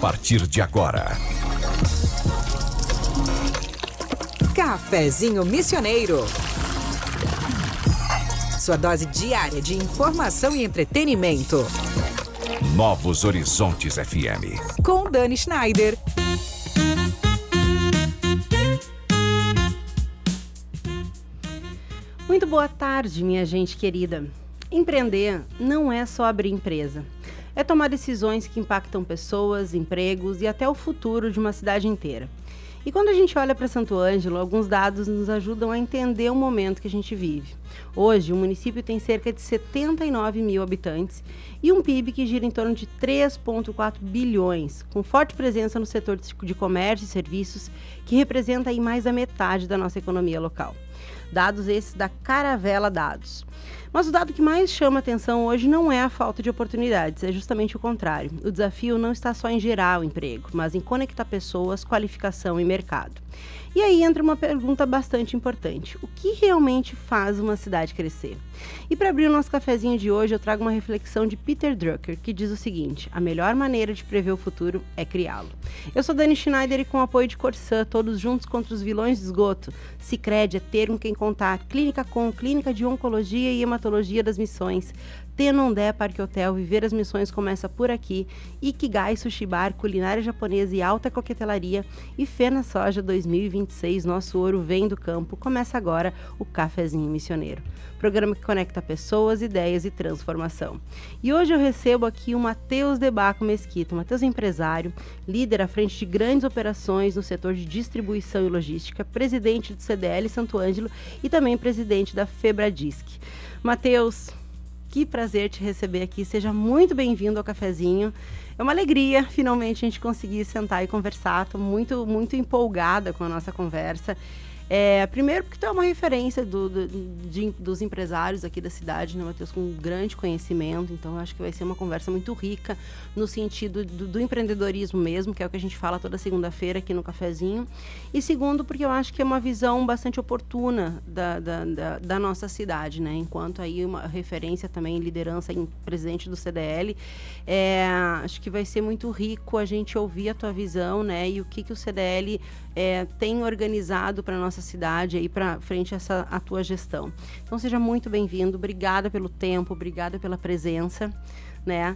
partir de agora. Cafezinho Missioneiro. Sua dose diária de informação e entretenimento. Novos Horizontes FM. Com Dani Schneider. Muito boa tarde, minha gente querida. Empreender não é só abrir empresa. É tomar decisões que impactam pessoas, empregos e até o futuro de uma cidade inteira. E quando a gente olha para Santo Ângelo, alguns dados nos ajudam a entender o momento que a gente vive. Hoje, o município tem cerca de 79 mil habitantes e um PIB que gira em torno de 3,4 bilhões, com forte presença no setor de comércio e serviços, que representa aí mais da metade da nossa economia local. Dados esses da Caravela Dados. Mas o dado que mais chama atenção hoje não é a falta de oportunidades, é justamente o contrário. O desafio não está só em gerar o emprego, mas em conectar pessoas, qualificação e mercado. E aí entra uma pergunta bastante importante. O que realmente faz uma cidade crescer? E para abrir o nosso cafezinho de hoje, eu trago uma reflexão de Peter Drucker, que diz o seguinte: a melhor maneira de prever o futuro é criá-lo. Eu sou Dani Schneider e com o apoio de Corsã, todos juntos contra os vilões de esgoto. Sicredi é ter com quem contar. Clínica de Oncologia e Hematologia das Missões. Tenondé Parque Hotel, viver as missões começa por aqui. Ikigai Sushi Bar, culinária japonesa e alta coquetelaria. E Fena Soja 2026, nosso ouro vem do campo. Começa agora o Cafezinho Missioneiro. Programa que conecta pessoas, ideias e transformação. E hoje eu recebo aqui o Matheus Debaco Mesquita. O Matheus é empresário, líder à frente de grandes operações no setor de distribuição e logística, presidente do CDL Santo Ângelo e também presidente da Febradisc. Matheus, que prazer te receber aqui, seja muito bem-vindo ao cafezinho. É uma alegria finalmente a gente conseguir sentar e conversar, estou muito empolgada com a nossa conversa. Primeiro porque tu é uma referência dos empresários aqui da cidade, né, Matheus, com um grande conhecimento, então eu acho que vai ser uma conversa muito rica no sentido do empreendedorismo mesmo, que é o que a gente fala toda segunda-feira aqui no cafezinho. E segundo, porque eu acho que é uma visão bastante oportuna da nossa cidade, né, enquanto aí uma referência também, liderança em presidente do CDL, acho que vai ser muito rico a gente ouvir a tua visão, né, e o que o CDL tem organizado para a nossa cidade aí para frente a tua gestão. Então seja muito bem-vindo, obrigada pelo tempo, obrigada pela presença, né?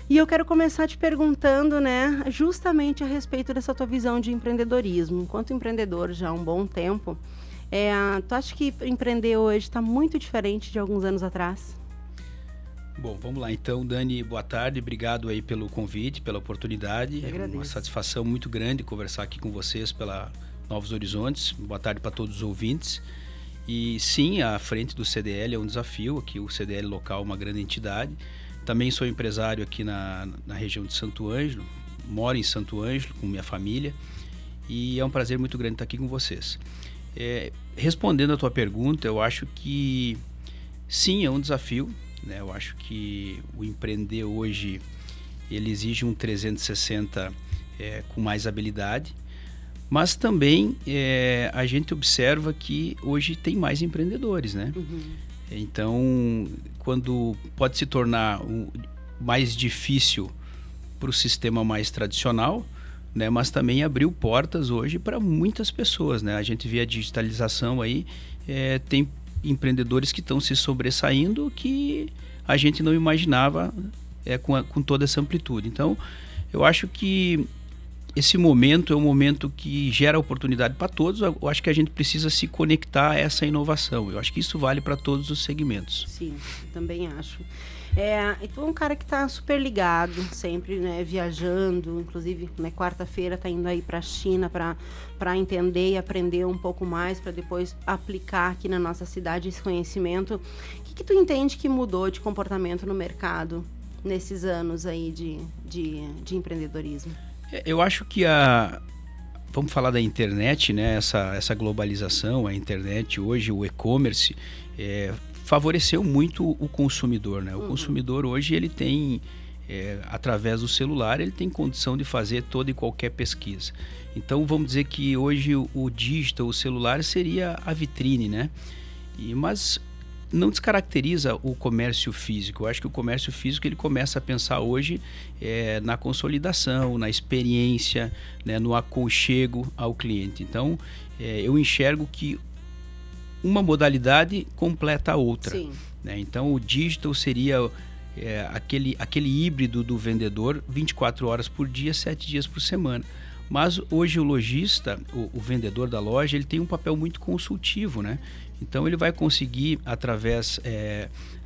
E eu quero começar te perguntando, né, justamente a respeito dessa tua visão de empreendedorismo. Enquanto empreendedor já há um bom tempo, tu acha que empreender hoje está muito diferente de alguns anos atrás? Bom, vamos lá então, Dani, boa tarde, obrigado aí pelo convite, pela oportunidade. É uma satisfação muito grande conversar aqui com vocês pela Novos Horizontes. Boa tarde para todos os ouvintes. E sim, à frente do CDL é um desafio, aqui o CDL local é uma grande entidade. Também sou empresário aqui na região de Santo Ângelo, moro em Santo Ângelo com minha família e é um prazer muito grande estar aqui com vocês. Respondendo a tua pergunta, eu acho que sim, é um desafio. Eu acho que o empreender hoje ele exige um 360 com mais habilidade, mas também a gente observa que hoje tem mais empreendedores, né? Uhum. Então, quando pode se tornar mais difícil para o sistema mais tradicional, né? Mas também abriu portas hoje para muitas pessoas, né? A gente vê a digitalização aí, tem empreendedores que estão se sobressaindo que a gente não imaginava com toda essa amplitude. Então, eu acho que esse momento é um momento que gera oportunidade para todos. Eu acho que a gente precisa se conectar a essa inovação. Eu acho que isso vale para todos os segmentos. Sim, também acho. Então, um cara que está super ligado, sempre, né, viajando, inclusive, né, quarta-feira está indo aí para a China para entender e aprender um pouco mais, para depois aplicar aqui na nossa cidade esse conhecimento. O que tu entende que mudou de comportamento no mercado nesses anos aí de empreendedorismo? Eu acho que vamos falar da internet, né? Essa globalização, a internet hoje, o e-commerce, favoreceu muito o consumidor, né? O consumidor hoje ele tem, através do celular, ele tem condição de fazer toda e qualquer pesquisa. Então vamos dizer que hoje o digital, o celular seria a vitrine, né? Mas não descaracteriza o comércio físico. Eu acho que o comércio físico ele começa a pensar hoje na consolidação, na experiência, né, no aconchego ao cliente. Então, eu enxergo que uma modalidade completa a outra. Sim. Né? Então, o digital seria aquele híbrido do vendedor 24 horas por dia, 7 dias por semana. Mas hoje o lojista, o vendedor da loja, ele tem um papel muito consultivo, né? Então ele vai conseguir, através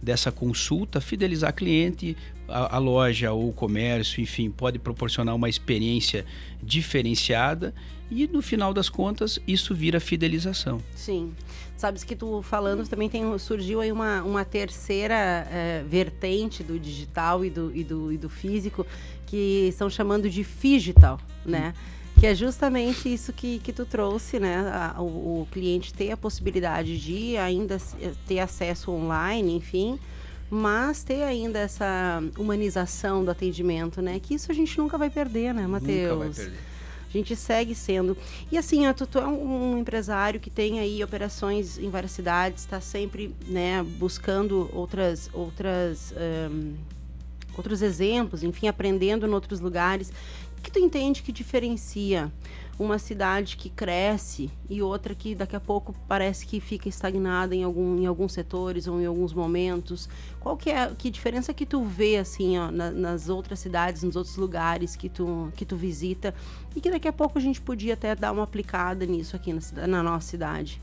dessa consulta, fidelizar cliente, a loja ou o comércio, enfim, pode proporcionar uma experiência diferenciada e no final das contas isso vira fidelização. Sim. Sabes que tu falando também surgiu aí uma terceira vertente do digital e do físico, que estão chamando de phygital, né? Que é justamente isso que tu trouxe, né? O cliente ter a possibilidade de ainda ter acesso online, enfim, mas ter ainda essa humanização do atendimento, né? Que isso a gente nunca vai perder, né, Matheus? Nunca vai perder. A gente segue sendo. E assim, tu é um empresário que tem aí operações em várias cidades, está sempre, né, buscando outros exemplos, enfim, aprendendo em outros lugares. O que tu entende que diferencia uma cidade que cresce e outra que daqui a pouco parece que fica estagnada em alguns setores ou em alguns momentos? Qual que diferença que tu vê assim, ó, nas outras cidades, nos outros lugares que tu visita e que daqui a pouco a gente podia até dar uma aplicada nisso aqui na nossa cidade?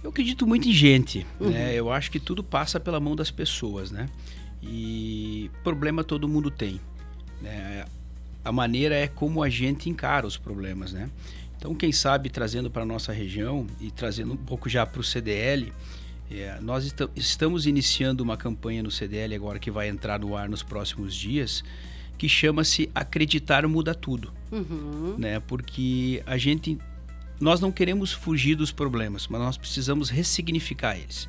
Eu acredito muito em gente, né? Eu acho que tudo passa pela mão das pessoas, né? E problema todo mundo tem, né? A maneira é como a gente encara os problemas, né? Então, quem sabe, trazendo para a nossa região e trazendo um pouco já para o CDL, nós estamos iniciando uma campanha no CDL agora que vai entrar no ar nos próximos dias, que chama-se Acreditar Muda Tudo, né? Porque nós não queremos fugir dos problemas, mas nós precisamos ressignificar eles,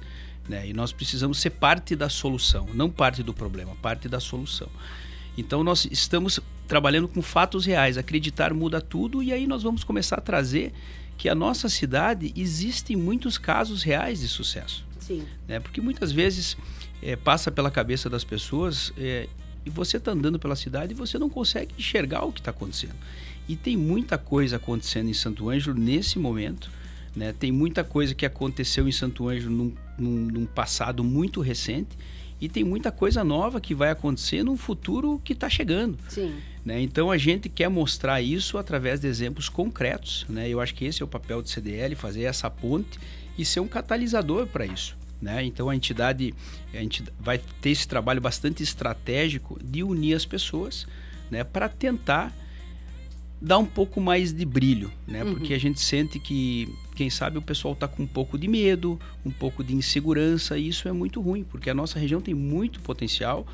né? E nós precisamos ser parte da solução, não parte do problema, parte da solução. Então, nós estamos trabalhando com fatos reais. Acreditar muda tudo, e aí nós vamos começar a trazer que a nossa cidade existem muitos casos reais de sucesso. Sim. Né? Porque muitas vezes passa pela cabeça das pessoas e você está andando pela cidade e você não consegue enxergar o que está acontecendo. E tem muita coisa acontecendo em Santo Ângelo nesse momento, né? Tem muita coisa que aconteceu em Santo Ângelo num passado muito recente, e tem muita coisa nova que vai acontecer num futuro que está chegando. Sim. Né? Então a gente quer mostrar isso através de exemplos concretos, né? Eu acho que esse é o papel do CDL, fazer essa ponte e ser um catalisador para isso, né? Então a gente vai ter esse trabalho bastante estratégico de unir as pessoas, né? Para tentar dar um pouco mais de brilho, né? Porque a gente sente que, quem sabe, o pessoal está com um pouco de medo, um pouco de insegurança, e isso é muito ruim, porque a nossa região tem muito potencial.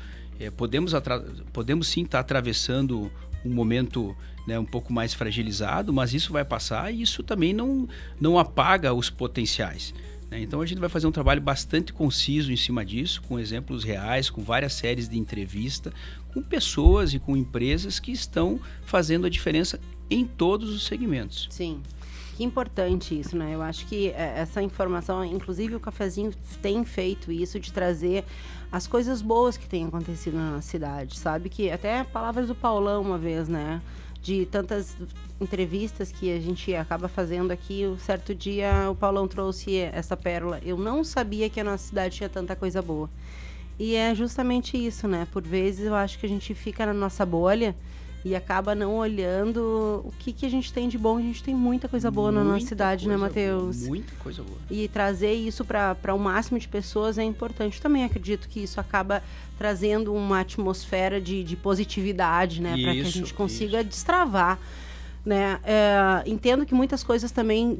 Podemos sim estar atravessando um momento, né, um pouco mais fragilizado, mas isso vai passar e isso também não apaga os potenciais, né? Então a gente vai fazer um trabalho bastante conciso em cima disso, com exemplos reais, com várias séries de entrevista, com pessoas e com empresas que estão fazendo a diferença em todos os segmentos. Sim. Que importante isso, né? Eu acho que essa informação, inclusive o Cafezinho tem feito isso, de trazer as coisas boas que têm acontecido na cidade, sabe? Que até palavras do Paulão uma vez, né? De tantas entrevistas que a gente acaba fazendo aqui, um certo dia o Paulão trouxe essa pérola. Eu não sabia que a nossa cidade tinha tanta coisa boa. E é justamente isso, né? Por vezes eu acho que a gente fica na nossa bolha e acaba não olhando o que a gente tem de bom. A gente tem muita coisa boa na nossa cidade, né, Matheus? Muita coisa boa. E trazer isso para o máximo de pessoas é importante. Também acredito que isso acaba trazendo uma atmosfera de positividade, né? Para que a gente consiga destravar, né? Entendo que muitas coisas também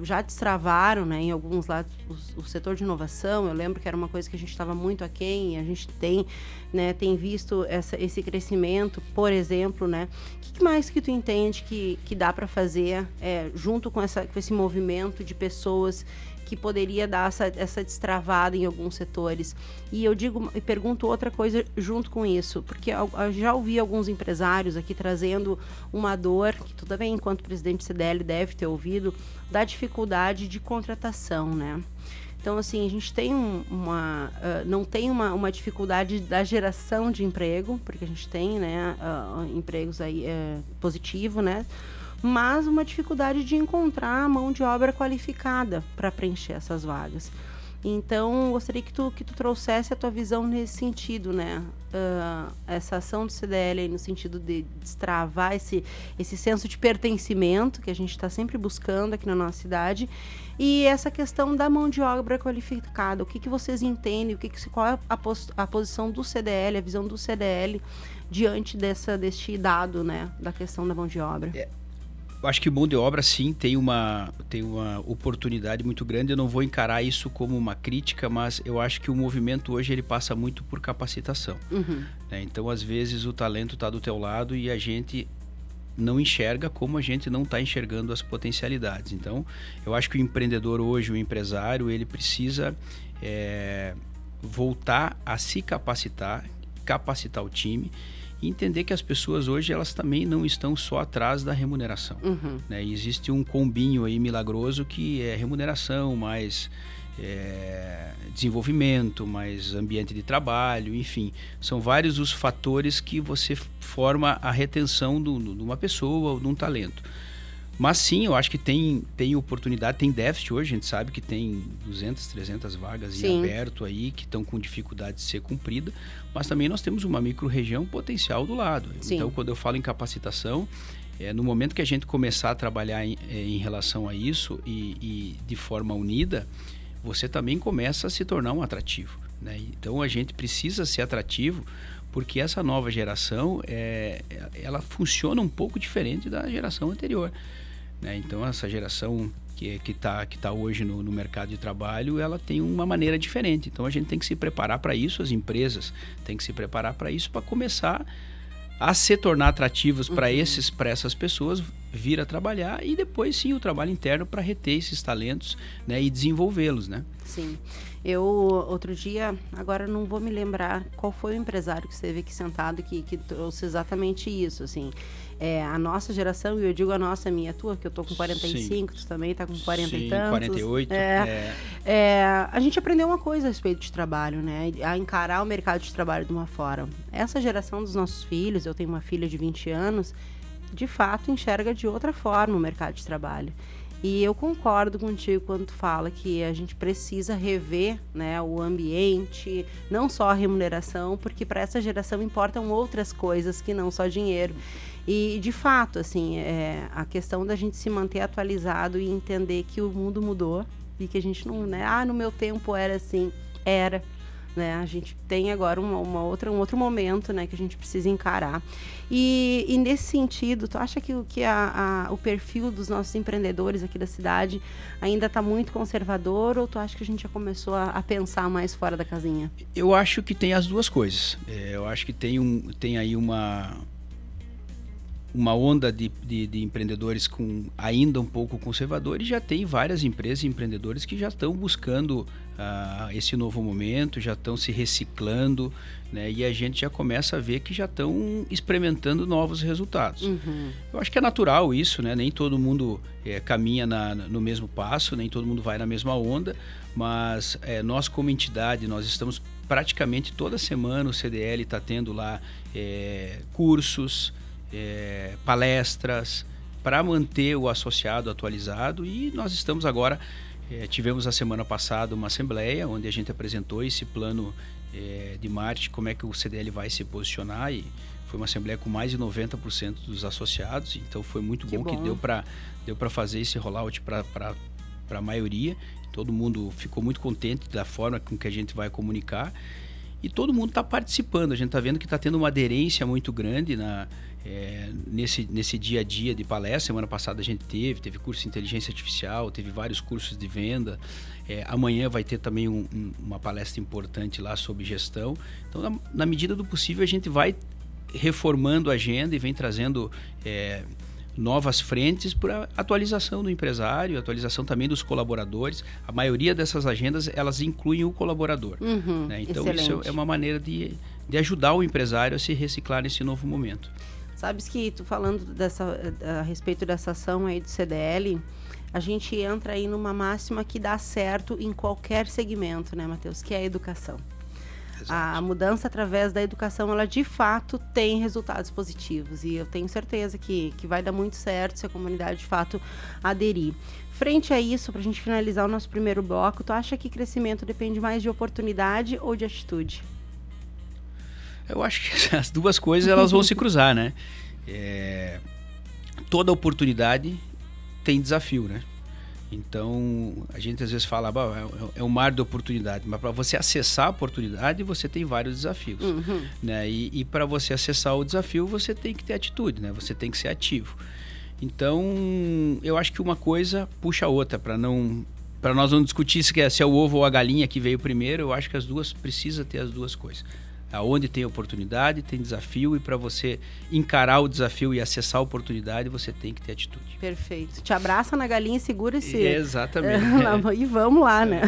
já destravaram, né? Em alguns lados, o setor de inovação, eu lembro que era uma coisa que a gente estava muito aquém, e a gente tem visto esse crescimento, por exemplo, né? O que mais que tu entende que dá para fazer junto com esse movimento de pessoas que poderia dar essa destravada em alguns setores? E eu pergunto outra coisa junto com isso, porque eu já ouvi alguns empresários aqui trazendo uma dor, que tu também, enquanto presidente do CDL, deve ter ouvido, da dificuldade de contratação, né? Então, assim, a gente tem não tem uma dificuldade da geração de emprego, porque a gente tem, né, empregos aí positivo, né? Mas uma dificuldade de encontrar mão de obra qualificada para preencher essas vagas. Então, gostaria que tu trouxesse a tua visão nesse sentido, né? Essa ação do CDL aí no sentido de destravar esse senso de pertencimento que a gente está sempre buscando aqui na nossa cidade, e essa questão da mão de obra qualificada. O que vocês entendem? Qual é a posição do CDL, a visão do CDL diante deste dado, né? Da questão da mão de obra? Eu acho que mão de obra, sim, tem uma oportunidade muito grande. Eu não vou encarar isso como uma crítica, mas eu acho que o movimento hoje ele passa muito por capacitação. Né? Então, às vezes, o talento está do teu lado e a gente não enxerga como a gente não está enxergando as potencialidades. Então, eu acho que o empreendedor hoje, o empresário, ele precisa voltar a se capacitar o time, e entender que as pessoas hoje, elas também não estão só atrás da remuneração. Né? E existe um combinho aí milagroso que é remuneração, mais desenvolvimento, mais ambiente de trabalho, enfim. São vários os fatores que você forma a retenção de uma pessoa ou de um talento. Mas sim, eu acho que tem oportunidade, tem déficit hoje, a gente sabe que tem 200, 300 vagas em aberto aí, que estão com dificuldade de ser cumprida, mas também nós temos uma micro-região potencial do lado. Sim. Então, quando eu falo em capacitação, no momento que a gente começar a trabalhar em relação a isso e de forma unida, você também começa a se tornar um atrativo. Né? Então, a gente precisa ser atrativo, porque essa nova geração, ela funciona um pouco diferente da geração anterior. Né? Então, essa geração que tá hoje no mercado de trabalho, ela tem uma maneira diferente. Então, a gente tem que se preparar para isso, as empresas têm que se preparar para isso, para começar a se tornar atrativos para essas pessoas vir a trabalhar, e depois sim o trabalho interno para reter esses talentos, né, e desenvolvê-los, né? Sim. Eu, outro dia, agora não vou me lembrar qual foi o empresário que esteve aqui sentado que trouxe exatamente isso, assim. A nossa geração, e eu digo a nossa, minha, tua, que eu tô com 45, sim. Tu também tá com 40 e tantos. 48. A gente aprendeu uma coisa a respeito de trabalho, né? A encarar o mercado de trabalho de uma forma. Essa geração dos nossos filhos, eu tenho uma filha de 20 anos, de fato enxerga de outra forma o mercado de trabalho. E eu concordo contigo quando tu fala que a gente precisa rever, né, o ambiente, não só a remuneração, porque para essa geração importam outras coisas que não só dinheiro. E, de fato, assim, a questão da gente se manter atualizado e entender que o mundo mudou e que a gente não, né, no meu tempo era assim, era. Né? A gente tem agora um outro momento, né, que a gente precisa encarar. E nesse sentido, tu acha que o perfil dos nossos empreendedores aqui da cidade ainda está muito conservador, ou tu acha que a gente já começou a pensar mais fora da casinha? Eu acho que tem as duas coisas. Eu acho que tem aí uma onda de empreendedores ainda um pouco conservadores, e já tem várias empresas e empreendedores que já estão buscando esse novo momento, já estão se reciclando, né? E a gente já começa a ver que já estão experimentando novos resultados. Eu acho que é natural isso, né? Nem todo mundo caminha no mesmo passo, nem todo mundo vai na mesma onda, mas nós como entidade, nós estamos praticamente toda semana, o CDL está tendo lá cursos, palestras para manter o associado atualizado, e nós estamos agora, tivemos a semana passada uma assembleia onde a gente apresentou esse plano de marketing, como é que o CDL vai se posicionar, e foi uma assembleia com mais de 90% dos associados, então foi muito bom que deu para fazer esse rollout para a maioria. Todo mundo ficou muito contente da forma com que a gente vai comunicar, e todo mundo está participando. A gente está vendo que está tendo uma aderência muito grande nesse dia a dia de palestra. Semana passada a gente teve curso de inteligência artificial, teve vários cursos de venda. Amanhã vai ter também uma palestra importante lá sobre gestão. Então, na medida do possível, a gente vai reformando a agenda e vem trazendo novas frentes para atualização do empresário, atualização também dos colaboradores. A maioria dessas agendas, elas incluem o colaborador. Né? Então, excelente. Isso é uma maneira de ajudar o empresário a se reciclar nesse novo momento. Sabes que tu falando a respeito dessa ação aí do CDL, a gente entra aí numa máxima que dá certo em qualquer segmento, né, Matheus? Que é a educação. Exato. A mudança através da educação, ela de fato tem resultados positivos. E eu tenho certeza que vai dar muito certo se a comunidade de fato aderir. Frente a isso, para a gente finalizar o nosso primeiro bloco, tu acha que crescimento depende mais de oportunidade ou de atitude? Eu acho que as duas coisas elas vão se cruzar, né? Toda oportunidade tem desafio, né? Então, a gente às vezes fala, é um mar de oportunidade, mas para você acessar a oportunidade, você tem vários desafios, né? E para você acessar o desafio, você tem que ter atitude, né? Você tem que ser ativo. Então, eu acho que uma coisa puxa a outra, para nós não discutir se é o ovo ou a galinha que veio primeiro. Eu acho que precisa ter as duas coisas. Aonde tem oportunidade, tem desafio, e para você encarar o desafio e acessar a oportunidade, você tem que ter atitude. Perfeito. Te abraça na galinha e segura esse... Exatamente. E vamos lá, né?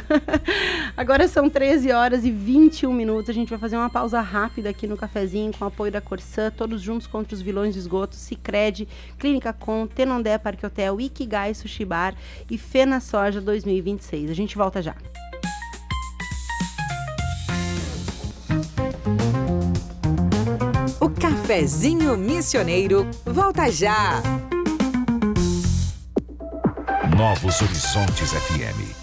Agora são 13h21. A gente vai fazer uma pausa rápida aqui no cafezinho com o apoio da Corsã, todos juntos contra os vilões de esgoto, Sicredi, Clínica Com, Tenondé Parque Hotel, Ikigai Sushi Bar e Fena Soja 2026. A gente volta já. O Cafezinho Missioneiro volta já. Novos Horizontes FM.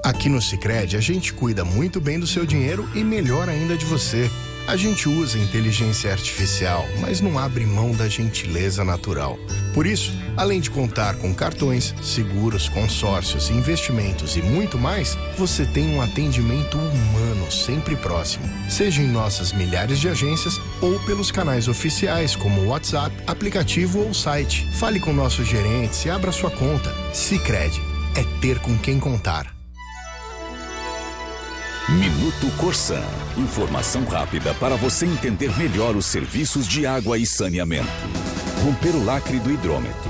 Aqui no Sicredi, a gente cuida muito bem do seu dinheiro e melhor ainda de você. A gente usa inteligência artificial, mas não abre mão da gentileza natural. Por isso, além de contar com cartões, seguros, consórcios, investimentos e muito mais, você tem um atendimento humano sempre próximo. Seja em nossas milhares de agências ou pelos canais oficiais como o WhatsApp, aplicativo ou site. Fale com nossos gerentes e abra sua conta. Sicredi é ter com quem contar. Minuto Corsã. Informação rápida para você entender melhor os serviços de água e saneamento. Romper o lacre do hidrômetro.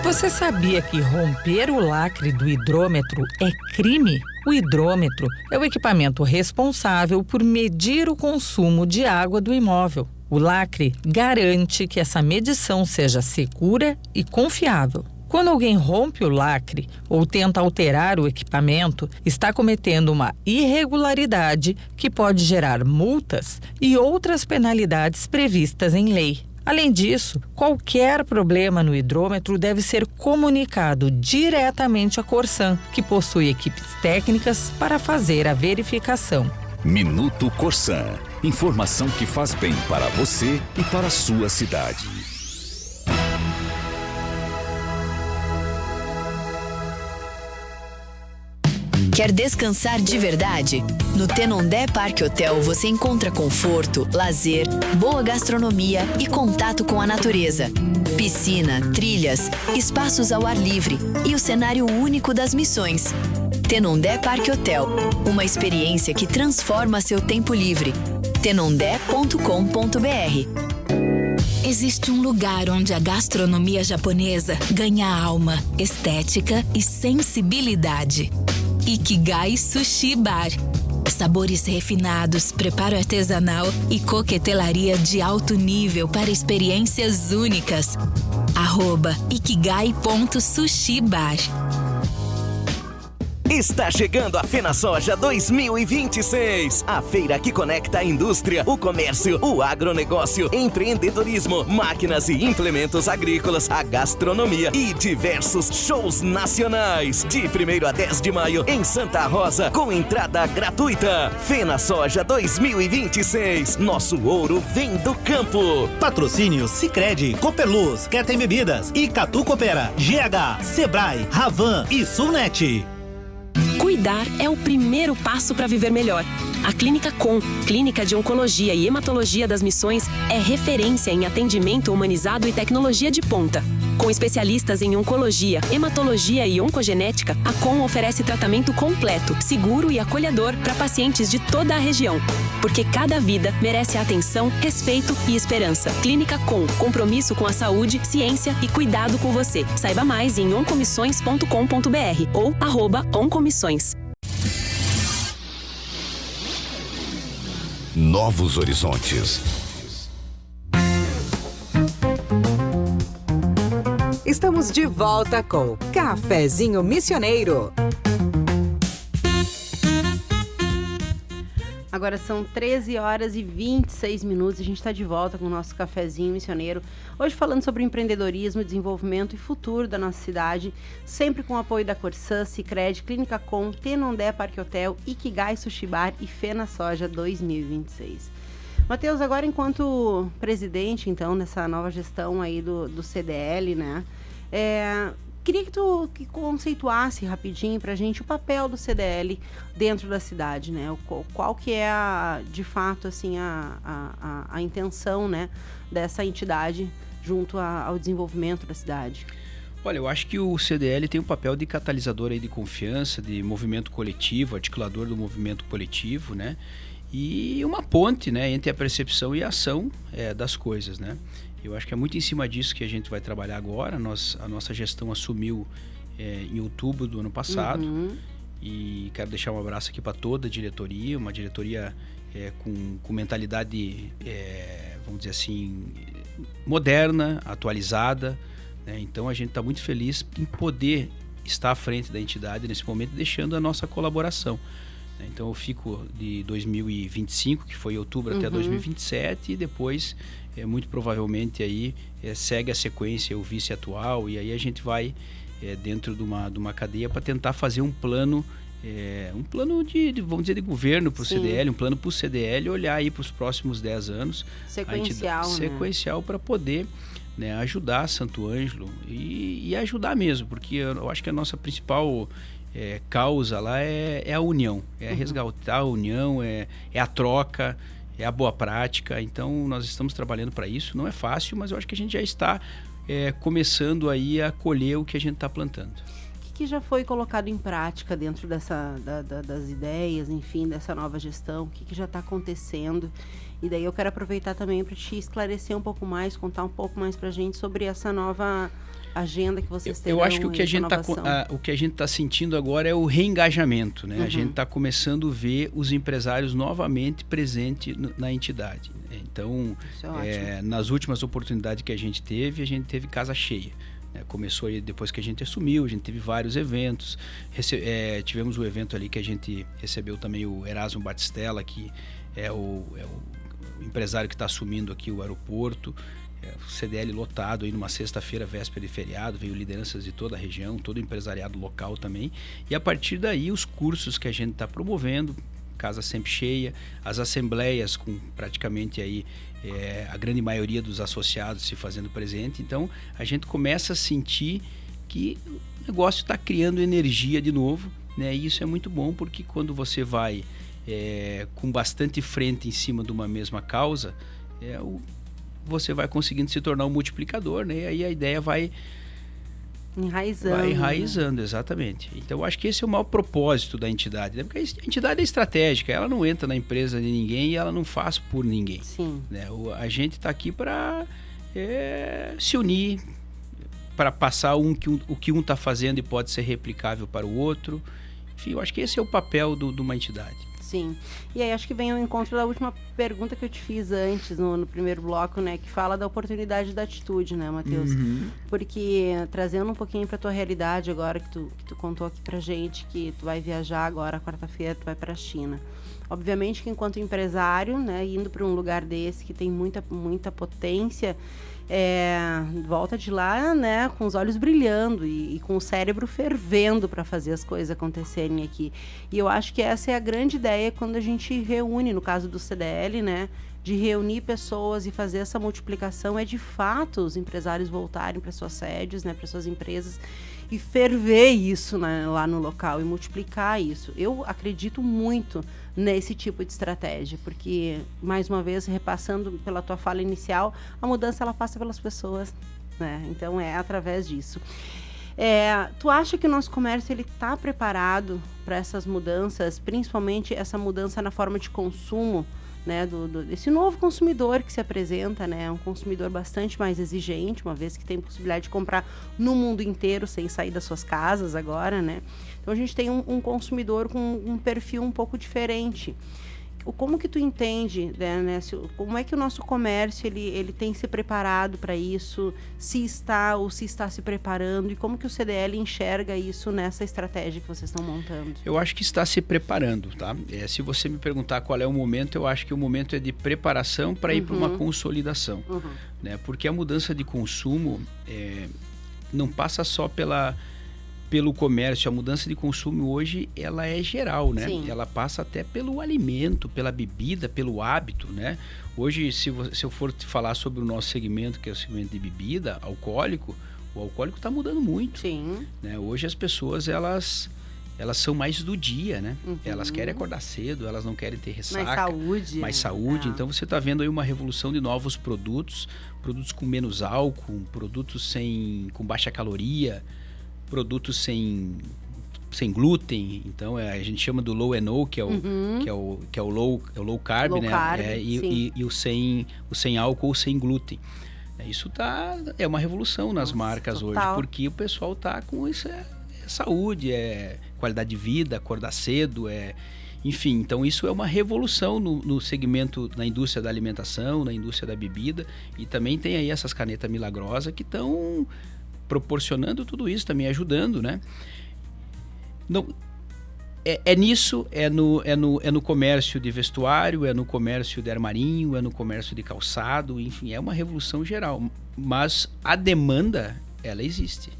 Você sabia que romper o lacre do hidrômetro é crime? O hidrômetro é o equipamento responsável por medir o consumo de água do imóvel. O lacre garante que essa medição seja segura e confiável. Quando alguém rompe o lacre ou tenta alterar o equipamento, está cometendo uma irregularidade que pode gerar multas e outras penalidades previstas em lei. Além disso, qualquer problema no hidrômetro deve ser comunicado diretamente à Corsã, que possui equipes técnicas para fazer a verificação. Minuto Corsã. Informação que faz bem para você e para a sua cidade. Quer descansar de verdade? No Tenondé Parque Hotel você encontra conforto, lazer, boa gastronomia e contato com a natureza. Piscina, trilhas, espaços ao ar livre e o cenário único das missões. Tenondé Parque Hotel, uma experiência que transforma seu tempo livre. tenondé.com.br. Existe um lugar onde a gastronomia japonesa ganha alma, estética e sensibilidade. Ikigai Sushi Bar. Sabores refinados, preparo artesanal e coquetelaria de alto nível para experiências únicas. @ikigai.sushibar. Está chegando a Fena Soja 2026. A feira que conecta a indústria, o comércio, o agronegócio, empreendedorismo, máquinas e implementos agrícolas, a gastronomia e diversos shows nacionais. De 1º a 10 de maio em Santa Rosa, com entrada gratuita. Fena Soja 2026. Nosso ouro vem do campo. Patrocínio Sicredi, Copperluz, Quertem Bebidas, Icatu Coopera, GH, Sebrae, Ravan e Sulnet. Cuidar é o primeiro passo para viver melhor. A Clínica Com, Clínica de Oncologia e Hematologia das Missões, é referência em atendimento humanizado e tecnologia de ponta. Com especialistas em oncologia, hematologia e oncogenética, a Com oferece tratamento completo, seguro e acolhedor para pacientes de toda a região. Porque cada vida merece atenção, respeito e esperança. Clínica Com, compromisso com a saúde, ciência e cuidado com você. Saiba mais em oncomissões.com.br ou @oncomissões. Novos Horizontes. Estamos Estamos de volta com Cafezinho Missioneiro. Agora são 13 horas e 26 minutos. A gente está de volta com o nosso Cafezinho Missioneiro. Hoje falando sobre empreendedorismo, desenvolvimento e futuro da nossa cidade. Sempre com o apoio da Corsã, Sicredi, Clínica Com, Tenondé Parque Hotel, Ikigai Sushi Bar e Fena Soja 2026. Matheus, agora enquanto presidente, então, nessa nova gestão aí do CDL, né? Queria que tu conceituasse rapidinho pra gente o papel do CDL dentro da cidade, né? Qual que é, de fato, assim, a intenção, né, dessa entidade junto ao desenvolvimento da cidade? Olha, eu acho que o CDL tem um papel de catalisador aí de confiança, de movimento coletivo, articulador do movimento coletivo, né? E uma ponte, né, entre a percepção e a ação das coisas, né? Eu acho que é muito em cima disso que a gente vai trabalhar agora. A nossa gestão assumiu em outubro do ano passado. E quero deixar um abraço aqui para toda a diretoria, uma diretoria com mentalidade, vamos dizer assim, moderna, atualizada, né? Então a gente está muito feliz em poder estar à frente da entidade nesse momento, deixando a nossa colaboração. Então eu fico de 2025, que foi outubro, até 2027, e depois, muito provavelmente, aí segue a sequência o vice atual, e aí a gente vai dentro de uma cadeia para tentar fazer um plano de vamos dizer, de governo para o CDL, um plano para o CDL olhar aí para os próximos 10 anos. Sequencial, para poder, né, ajudar Santo Ângelo e ajudar mesmo, porque eu acho que a nossa principal causa lá é a união, resgatar a união, é a troca, é a boa prática. Então nós estamos trabalhando para isso. Não é fácil, mas eu acho que a gente já está começando aí a colher o que a gente está plantando. O que já foi colocado em prática dentro das ideias, enfim, dessa nova gestão? O que já está acontecendo? E daí eu quero aproveitar também para te esclarecer um pouco mais, contar um pouco mais para a gente sobre essa nova agenda que vocês terão. Eu acho que o que a gente está sentindo agora é o reengajamento, né? A gente está começando a ver os empresários novamente presentes na entidade. Então, nas últimas oportunidades que a gente teve casa cheia. Começou aí depois que a gente assumiu, a gente teve vários eventos. Tivemos o evento ali que a gente recebeu também o Erasmo Batistella, que é o empresário que está assumindo aqui o aeroporto. O CDL lotado aí numa sexta-feira, véspera de feriado, veio lideranças de toda a região, todo o empresariado local também. E a partir daí, os cursos que a gente está promovendo, casa sempre cheia, as assembleias com praticamente aí a grande maioria dos associados se fazendo presente. Então, a gente começa a sentir que o negócio está criando energia de novo, né? E isso é muito bom, porque quando você vai com bastante frente em cima de uma mesma causa, você vai conseguindo se tornar um multiplicador, né? E aí a ideia vai enraizando, exatamente. Então, eu acho que esse é o maior propósito da entidade, né? Porque a entidade é estratégica, ela não entra na empresa de ninguém e ela não faz por ninguém. Sim. Né? A gente está aqui para se unir, para passar o que um está fazendo e pode ser replicável para o outro. Enfim, eu acho que esse é o papel de uma entidade. Sim. E aí acho que vem ao encontro da última pergunta que eu te fiz antes, no primeiro bloco, né? Que fala da oportunidade da atitude, né, Matheus? Porque, trazendo um pouquinho pra tua realidade agora, que tu contou aqui pra gente, que tu vai viajar agora, quarta-feira, tu vai pra China. Obviamente que enquanto empresário, né, indo para um lugar desse que tem muita, muita potência, volta de lá, né, com os olhos brilhando e com o cérebro fervendo para fazer as coisas acontecerem aqui. E eu acho que essa é a grande ideia quando a gente reúne, no caso do CDL, né, de reunir pessoas e fazer essa multiplicação, de fato os empresários voltarem para suas sedes, né, para suas empresas, e ferver isso, né, lá no local e multiplicar isso. Eu acredito muito nesse tipo de estratégia, porque, mais uma vez, repassando pela tua fala inicial, a mudança ela passa pelas pessoas, né? Então é através disso. Tu acha que o nosso comércio ele está preparado para essas mudanças, principalmente essa mudança na forma de consumo, né, desse novo consumidor que se apresenta, né, um consumidor bastante mais exigente, uma vez que tem possibilidade de comprar no mundo inteiro sem sair das suas casas agora, né? Então a gente tem um consumidor com um perfil um pouco diferente. como que tu entende, né, como é que o nosso comércio ele tem se preparado para isso, se está se preparando, e como que o CDL enxerga isso nessa estratégia que vocês estão montando? Eu acho que está se preparando, tá? Se você me perguntar qual é o momento, eu acho que o momento é de preparação para ir para uma consolidação, né? Porque a mudança de consumo não passa só pelo comércio. A mudança de consumo hoje, ela é geral, né? Sim. Ela passa até pelo alimento, pela bebida, pelo hábito, né? Hoje, se eu for falar sobre o nosso segmento, que é o segmento de bebida, alcoólico, o alcoólico está mudando muito. Sim. Né? Hoje as pessoas, elas são mais do dia, né? Elas querem acordar cedo, elas não querem ter ressaca. Mais saúde. Então, você está vendo aí uma revolução de novos produtos com menos álcool, produtos com baixa caloria, produtos sem glúten. Então a gente chama do low NO, que é o low carb, né? E o sem álcool ou sem glúten. Isso é uma revolução nas marcas hoje, porque o pessoal tá com isso, saúde, qualidade de vida, acordar cedo, enfim. Então isso é uma revolução no segmento, na indústria da alimentação, na indústria da bebida, e também tem aí essas canetas milagrosas que estão proporcionando tudo isso, também ajudando, né? Não, nisso, no comércio de vestuário, é no comércio de armarinho, é no comércio de calçado, enfim, é uma revolução geral. Mas a demanda, ela existe.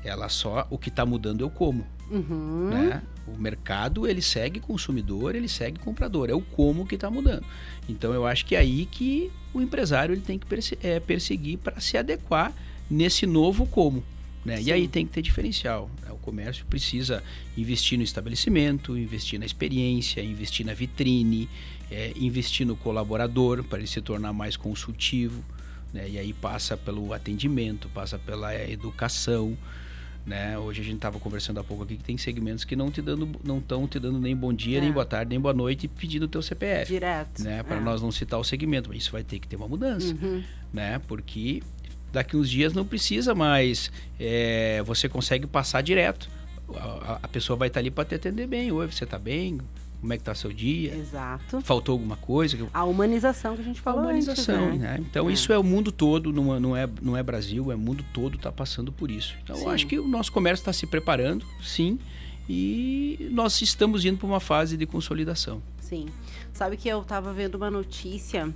Ela o que está mudando é o como. Né? O mercado, ele segue consumidor, ele segue comprador, é o como que está mudando. Então eu acho que é aí que o empresário ele tem que perseguir para se adequar nesse novo como, né? E aí tem que ter diferencial, né? O comércio precisa investir no estabelecimento, investir na experiência, investir na vitrine, investir no colaborador para ele se tornar mais consultivo, né? E aí passa pelo atendimento, passa pela educação, né? Hoje a gente estava conversando há pouco aqui que tem segmentos que não estão te dando nem bom dia, nem boa tarde, nem boa noite, pedindo o teu CPF. Direto. Né? Para nós não citar o segmento, mas isso vai ter que ter uma mudança, né? Porque daqui uns dias não precisa mais, você consegue passar direto. A pessoa vai estar ali para te atender bem. Oi, você está bem? Como é que está seu dia? Exato. Faltou alguma coisa? A humanização que a gente falou antes, né? Então isso é o mundo todo, não é Brasil, é o mundo todo está passando por isso. Então eu acho que o nosso comércio está se preparando, sim, e nós estamos indo para uma fase de consolidação. Sim. Sabe que eu estava vendo uma notícia,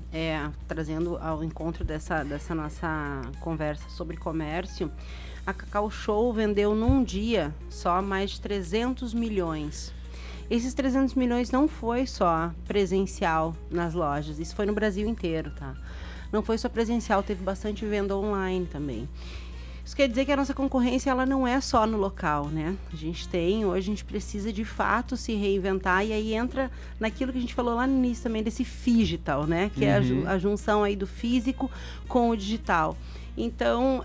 trazendo ao encontro dessa nossa conversa sobre comércio. A Cacau Show vendeu num dia só mais de 300 milhões. Esses 300 milhões não foi só presencial nas lojas, isso foi no Brasil inteiro, tá? Não foi só presencial, teve bastante venda online também. Isso quer dizer que a nossa concorrência, ela não é só no local, né? Hoje a gente precisa de fato se reinventar, e aí entra naquilo que a gente falou lá no início também, desse phygital, né? Que é a junção aí do físico com o digital. Então,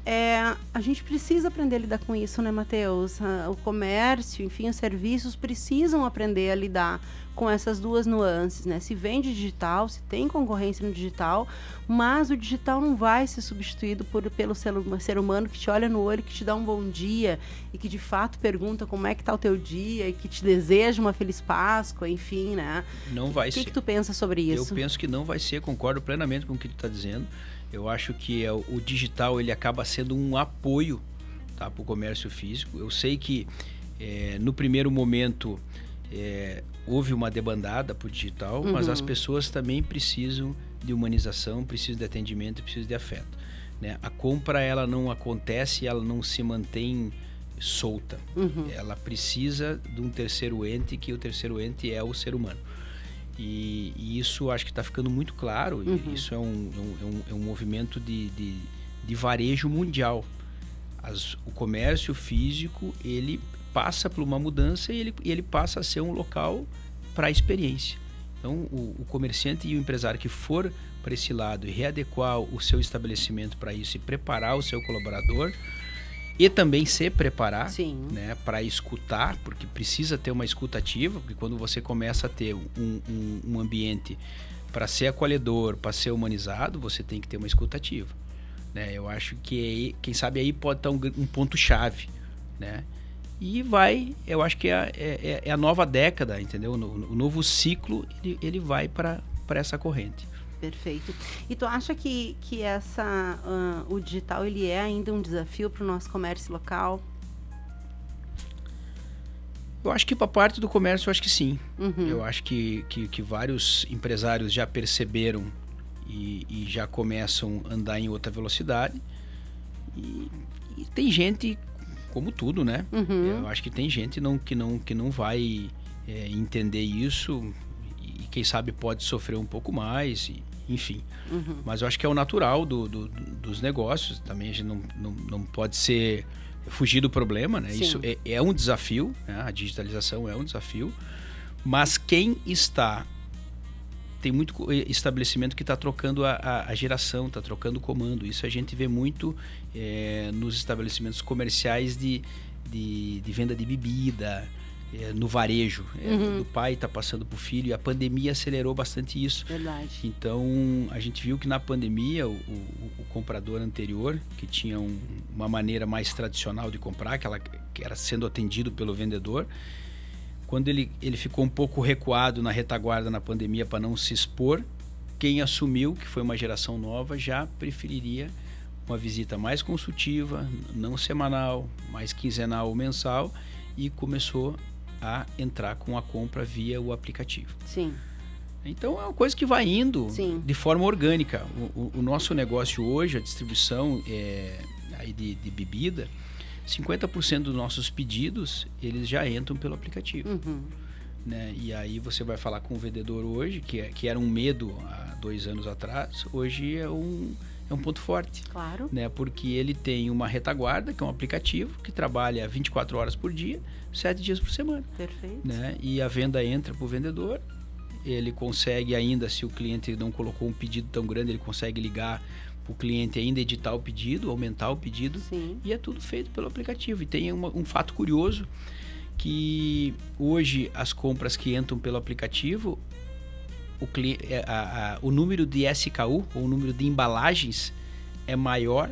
a gente precisa aprender a lidar com isso, né, Matheus? O comércio, enfim, os serviços precisam aprender a lidar com essas duas nuances, né? Se vende digital, se tem concorrência no digital, mas o digital não vai ser substituído pelo ser humano que te olha no olho, que te dá um bom dia e que de fato pergunta como é que tá o teu dia e que te deseja uma feliz Páscoa, enfim, né? Não vai ser. O que tu pensa sobre isso? Eu penso que não vai ser, concordo plenamente com o que tu está dizendo. Eu acho que o digital, ele acaba sendo um apoio, tá, para o comércio físico. Eu sei que no primeiro momento houve uma debandada para o digital, mas as pessoas também precisam de humanização, precisam de atendimento, precisam de afeto, né? A compra, ela não acontece, ela não se mantém solta. Ela precisa de um terceiro ente, que o terceiro ente é o ser humano. E isso acho que está ficando muito claro. Isso é um movimento de varejo mundial. O comércio físico, ele passa por uma mudança e ele passa a ser um local para a experiência. Então, o comerciante e o empresário que for para esse lado e readequar o seu estabelecimento para isso e preparar o seu colaborador e também se preparar, né, para escutar, porque precisa ter uma escuta ativa, porque quando você começa a ter um ambiente para ser acolhedor, para ser humanizado, você tem que ter uma escuta ativa, né? Eu acho que, quem sabe, aí pode estar um ponto-chave, né? E eu acho que é a nova década, entendeu? O novo ciclo, ele vai para essa corrente. Perfeito. E tu acha que o digital ele é ainda um desafio para o nosso comércio local? Eu acho que para parte do comércio, eu acho que sim. Eu acho que vários empresários já perceberam e já começam a andar em outra velocidade. E tem gente, como tudo, né? Eu acho que tem gente que não vai entender isso e quem sabe pode sofrer um pouco mais, enfim. Mas eu acho que é o natural dos negócios. Também a gente não pode fugir do problema, né? Sim. Isso é um desafio, né? A digitalização é um desafio, mas tem muito estabelecimento que está trocando a geração, está trocando o comando. Isso a gente vê muito nos estabelecimentos comerciais de venda de bebida, no varejo. O pai está passando para o filho, e a pandemia acelerou bastante isso. Verdade. Então, a gente viu que na pandemia, o comprador anterior, que tinha uma maneira mais tradicional de comprar, que era sendo atendido pelo vendedor, quando ele ficou um pouco recuado na retaguarda na pandemia para não se expor, quem assumiu, que foi uma geração nova, já preferiria uma visita mais consultiva, não semanal, mais quinzenal ou mensal, e começou a entrar com a compra via o aplicativo. Sim. Então é uma coisa que vai indo de forma orgânica. O nosso negócio hoje, a distribuição aí de bebida, 50% dos nossos pedidos, eles já entram pelo aplicativo. Né? E aí você vai falar com o vendedor hoje, que era um medo há 2 anos atrás, hoje é um ponto forte. Claro. Né? Porque ele tem uma retaguarda, que é um aplicativo, que trabalha 24 horas por dia, 7 dias por semana. Perfeito. Né? E a venda entra para o vendedor, ele consegue ainda, se o cliente não colocou um pedido tão grande, ele consegue ligar para o cliente ainda, editar o pedido, aumentar o pedido. Sim. E é tudo feito pelo aplicativo. E tem um fato curioso, que hoje as compras que entram pelo aplicativo, o número de SKU, ou o número de embalagens, é maior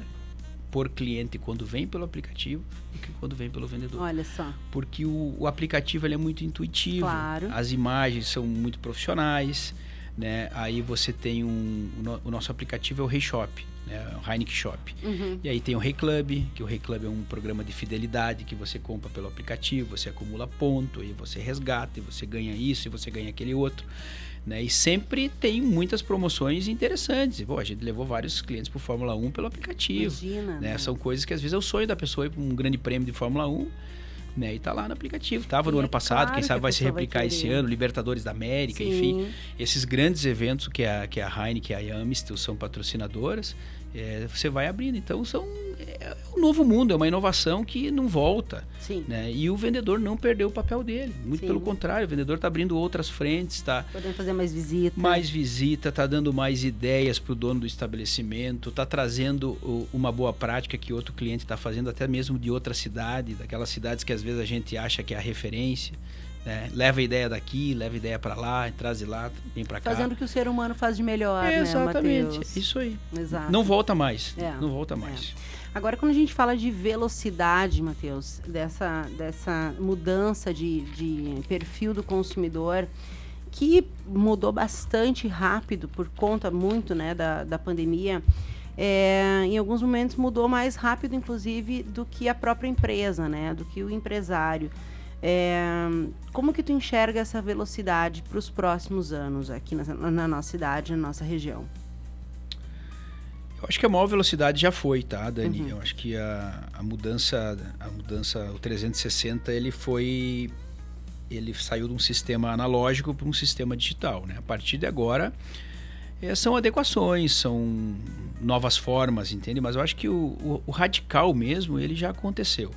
por cliente quando vem pelo aplicativo do que quando vem pelo vendedor. Olha só. Porque o aplicativo ele é muito intuitivo, claro. As imagens são muito profissionais, né? Aí você tem o nosso aplicativo é o Rei Shop, né? O Heineken Shop. E aí tem o Rei Club, que o Rei Club é um programa de fidelidade que você compra pelo aplicativo, você acumula ponto, aí você resgata, e você ganha isso, e você ganha aquele outro. Né? E sempre tem muitas promoções interessantes. Pô, a gente levou vários clientes para o Fórmula 1 pelo aplicativo. Imagina, né? São coisas que às vezes é o sonho da pessoa ir para um grande prêmio de Fórmula 1, né? E tá lá no aplicativo. Tava no ano passado, claro, quem sabe vai se replicar esse ano, Libertadores da América, enfim. Esses grandes eventos que a Heineken e a Amstel são patrocinadoras, você vai abrindo. Então é um novo mundo, é uma inovação que não volta. Sim. Né? E o vendedor não perdeu o papel dele. Muito pelo contrário, o vendedor está abrindo outras frentes. Podendo fazer mais visita. Mais visita, está dando mais ideias para o dono do estabelecimento, está trazendo uma boa prática que outro cliente está fazendo, até mesmo de outra cidade, daquelas cidades que às vezes a gente acha que é a referência. Né? Leva a ideia daqui, leva a ideia para lá, traz de lá, vem para cá. Fazendo o que o ser humano faz de melhor, exatamente, né, Matheus? Isso aí. Exato. Não volta mais, não volta mais. Agora, quando a gente fala de velocidade, Matheus, dessa mudança de perfil do consumidor, que mudou bastante rápido por conta muito, né, da pandemia, em alguns momentos mudou mais rápido, inclusive, do que a própria empresa, né, do que o empresário. Como que tu enxerga essa velocidade para os próximos anos aqui na nossa cidade, na nossa região? Eu acho que a maior velocidade já foi, tá, Dani? Eu acho que a mudança, o 360, ele saiu de um sistema analógico para um sistema digital, né? A partir de agora, são adequações, são novas formas, entende? Mas eu acho que o radical mesmo, ele já aconteceu.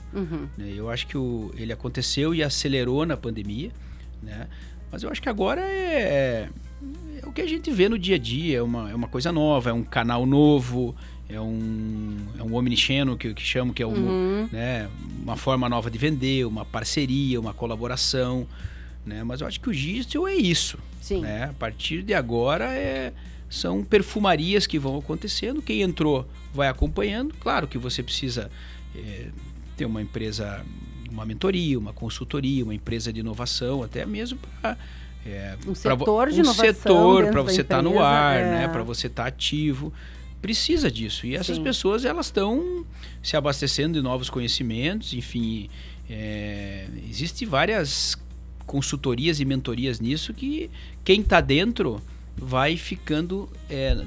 Né? Eu acho que ele aconteceu e acelerou na pandemia, né? Mas eu acho que agora é o que a gente vê no dia a dia, é uma coisa nova, é um canal novo, é um omnichannel que chamo, que é né, uma forma nova de vender, uma parceria, uma colaboração, né? Mas eu acho que o digital é isso. Sim. Né? A partir de agora são perfumarias que vão acontecendo, quem entrou vai acompanhando. Claro que você precisa ter uma empresa, uma mentoria, uma consultoria, uma empresa de inovação, até mesmo para um setor de inovação, setor para você estar no ar, né, para você estar ativo. Precisa disso. E essas pessoas, elas estão se abastecendo de novos conhecimentos, enfim, existem várias consultorias e mentorias nisso que quem está dentro vai ficando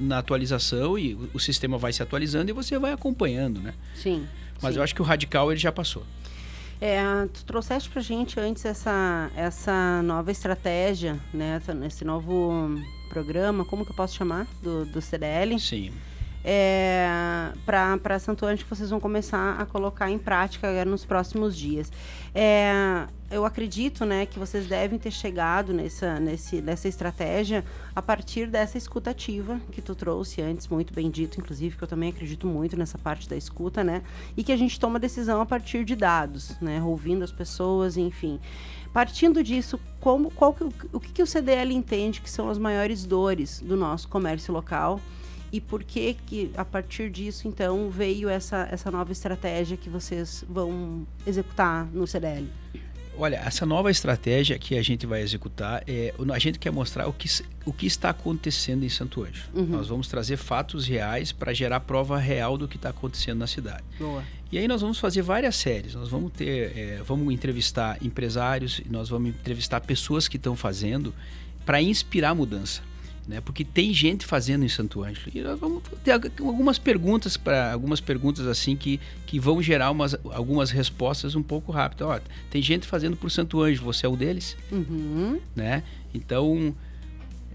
na atualização e o sistema vai se atualizando e você vai acompanhando, né? Sim. Mas eu acho que o radical ele já passou. Tu trouxeste pra gente antes essa nova estratégia, né? Esse novo programa, como que eu posso chamar? Do CDL? Sim. Para Santo Ângelo, que vocês vão começar a colocar em prática nos próximos dias. Eu acredito, né, que vocês devem ter chegado nessa estratégia a partir dessa escuta ativa que tu trouxe antes, muito bem dito, inclusive, que eu também acredito muito nessa parte da escuta, né, e que a gente toma decisão a partir de dados, né, ouvindo as pessoas, enfim. Partindo disso, o que o CDL entende que são as maiores dores do nosso comércio local? E por que a partir disso, então, veio essa nova estratégia que vocês vão executar no CDL? Olha, essa nova estratégia que a gente vai executar, a gente quer mostrar o que está acontecendo em Santo Ângelo. Nós vamos trazer fatos reais para gerar prova real do que está acontecendo na cidade. Boa. E aí nós vamos fazer várias séries. Nós vamos vamos entrevistar empresários, nós vamos entrevistar pessoas que estão fazendo para inspirar a mudança. Né? Porque tem gente fazendo em Santo Ângelo e nós vamos ter algumas perguntas assim que vão gerar algumas respostas um pouco rápidas. Tem gente fazendo por Santo Ângelo, você é um deles? Né? Então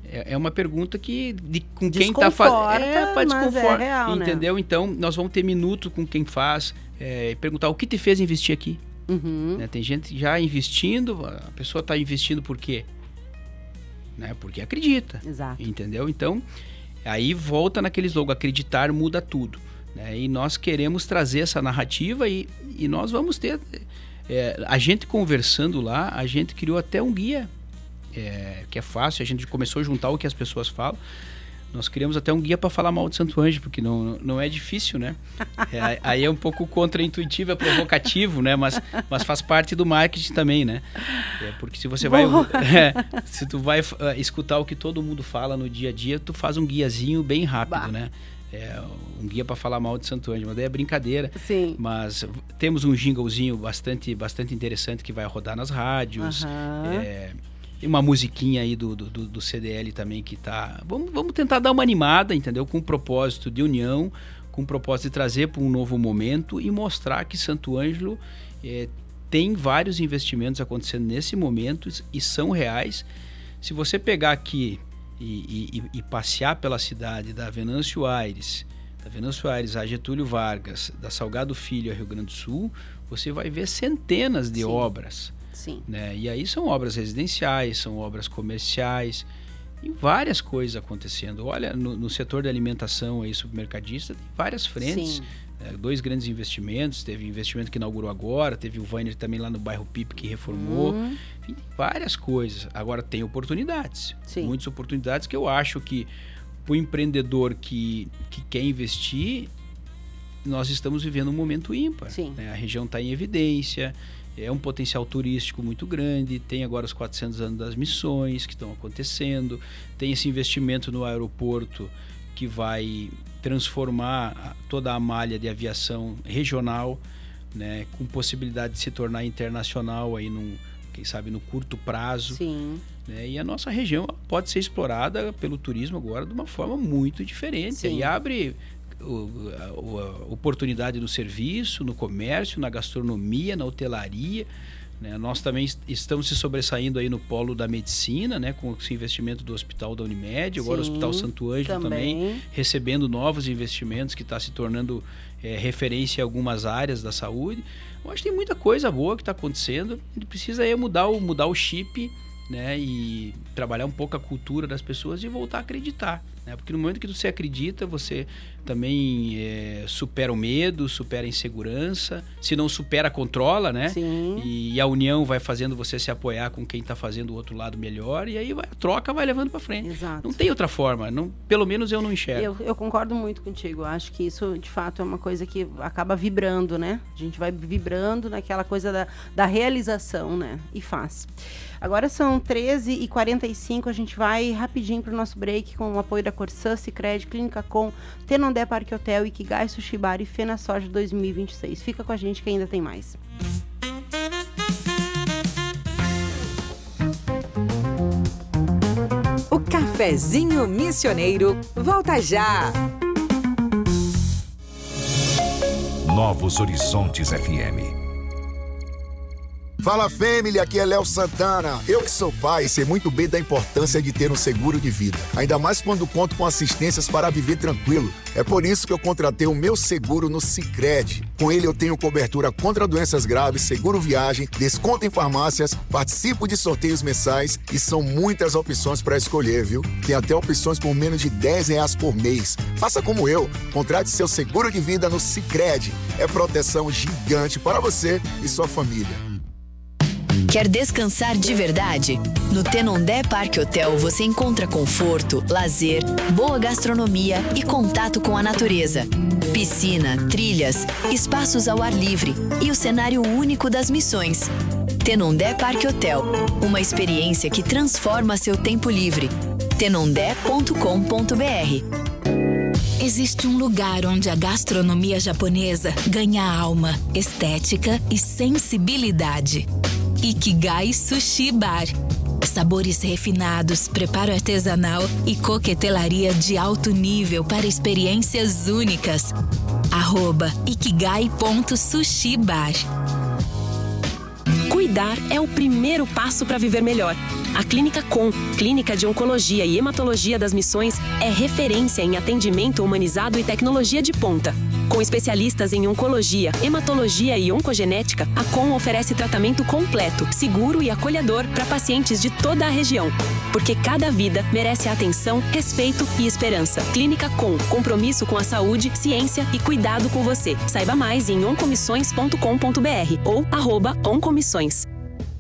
é uma pergunta que com quem está fazendo pode desconfortar, real, entendeu? Né? Então nós vamos ter minuto com quem faz, perguntar o que te fez investir aqui. Né? Tem gente já investindo, a pessoa está investindo por quê? Né? Porque acredita. Exato. Entendeu? Então, aí volta naquele slogan, acreditar muda tudo. Né? E nós queremos trazer essa narrativa e nós vamos ter... a gente conversando lá, a gente criou até um guia, que é fácil, a gente começou a juntar o que as pessoas falam. Nós criamos até um guia para falar mal de Santo Ângelo, porque não é difícil, né? Aí é um pouco contraintuitivo, é provocativo, né? Mas faz parte do marketing também, né? Porque se você se tu vai escutar o que todo mundo fala no dia a dia, tu faz um guiazinho bem rápido, né? Um guia para falar mal de Santo Ângelo, mas daí é brincadeira. Sim. Mas temos um jinglezinho bastante interessante que vai rodar nas rádios. E uma musiquinha aí do CDL também que tá... Vamos tentar dar uma animada, entendeu? Com um propósito de união, com um propósito de trazer para um novo momento e mostrar que Santo Ângelo tem vários investimentos acontecendo nesse momento e são reais. Se você pegar aqui e passear pela cidade da Venâncio Aires a Getúlio Vargas, da Salgado Filho a Rio Grande do Sul, você vai ver centenas de obras. Sim. Né? E aí são obras residenciais, são obras comerciais e várias coisas acontecendo. Olha, no setor da alimentação aí, supermercadista, tem várias frentes. 2 grandes investimentos, teve investimento que inaugurou agora, teve o Vainer também lá no bairro Pipe que reformou. Enfim, várias coisas. Agora tem oportunidades, muitas oportunidades que eu acho que para o empreendedor que quer investir, nós estamos vivendo um momento ímpar. Né? A região está em evidência, é um potencial turístico muito grande, tem agora os 400 anos das missões que estão acontecendo, tem esse investimento no aeroporto que vai transformar toda a malha de aviação regional, né, com possibilidade de se tornar internacional aí quem sabe no curto prazo. Sim. Né, e a nossa região pode ser explorada pelo turismo agora de uma forma muito diferente. E abre oportunidade no serviço, no comércio, na gastronomia, na hotelaria. Né? Nós também estamos se sobressaindo aí no polo da medicina, né? Com esse investimento do Hospital da Unimed, agora o Hospital Santo Ângelo também recebendo novos investimentos, que está se tornando referência em algumas áreas da saúde. Eu acho que tem muita coisa boa que está acontecendo. A gente precisa mudar o chip, né? E trabalhar um pouco a cultura das pessoas e voltar a acreditar. né? Porque no momento que você acredita, você também supera o medo, supera a insegurança. Se não supera, controla, né? Sim. E a união vai fazendo você se apoiar com quem está fazendo o outro lado melhor. E aí a troca vai levando para frente. Exato. Não tem outra forma. Não, pelo menos eu não enxergo. Eu concordo muito contigo. Eu acho que isso, de fato, é uma coisa que acaba vibrando, né? A gente vai vibrando naquela coisa da realização, né? E faz. Agora são 13h45, a gente vai rapidinho para o nosso break com o apoio da Corsã, Sicredi, Clínica Com, Tenondé Parque Hotel, Ikigai Sushi Bar e Fena Soja 2026. Fica com a gente que ainda tem mais. O Cafezinho Missioneiro volta já! Novos Horizontes FM. Fala, família, aqui é Léo Santana. Eu que sou pai, sei muito bem da importância de ter um seguro de vida. Ainda mais quando conto com assistências para viver tranquilo. É por isso que eu contratei o meu seguro no Sicredi. Com ele eu tenho cobertura contra doenças graves, seguro viagem, desconto em farmácias, participo de sorteios mensais e são muitas opções para escolher, viu? Tem até opções por menos de R$10 por mês. Faça como eu, contrate seu seguro de vida no Sicredi. É proteção gigante para você e sua família. Quer descansar de verdade? No Tenondé Parque Hotel você encontra conforto, lazer, boa gastronomia e contato com a natureza. Piscina, trilhas, espaços ao ar livre e o cenário único das missões. Tenondé Parque Hotel, uma experiência que transforma seu tempo livre. tenondé.com.br. Existe um lugar onde a gastronomia japonesa ganha alma, estética e sensibilidade. Ikigai Sushi Bar. Sabores refinados, preparo artesanal e coquetelaria de alto nível para experiências únicas. @ikigai.sushibar. Cuidar é o primeiro passo para viver melhor. A Clínica Com, Clínica de Oncologia e Hematologia das Missões, é referência em atendimento humanizado e tecnologia de ponta. Com especialistas em oncologia, hematologia e oncogenética, a Com oferece tratamento completo, seguro e acolhedor para pacientes de toda a região. Porque cada vida merece atenção, respeito e esperança. Clínica Com, compromisso com a saúde, ciência e cuidado com você. Saiba mais em oncomissões.com.br ou @oncomissões.